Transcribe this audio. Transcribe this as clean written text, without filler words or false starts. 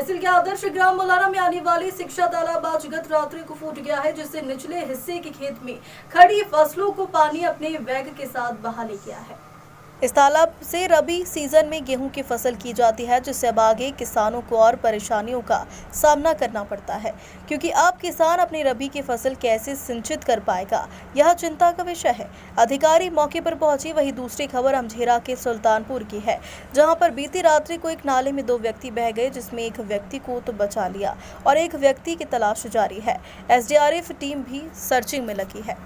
तहसील के आदर्श ग्राम मुलारा में आने वाली शिक्षा तालाब आज गत रात्रि को फूट गया है, जिससे निचले हिस्से के खेत में खड़ी फसलों को पानी अपने वेग के साथ बहा ले गया है। इस तालाब से रबी सीजन में गेहूं की फसल की जाती है, जिससे अब आगे किसानों को और परेशानियों का सामना करना पड़ता है, क्योंकि अब किसान अपनी रबी की फसल कैसे सिंचित कर पाएगा, यह चिंता का विषय है। अधिकारी मौके पर पहुंचे। वहीं दूसरी खबर अमझेरा के सुल्तानपुर की है, जहां पर बीती रात्रि को एक नाले में 2 व्यक्ति बह गए, जिसमें एक व्यक्ति को तो बचा लिया और एक व्यक्ति की तलाश जारी है। SDRF टीम भी सर्चिंग में लगी है।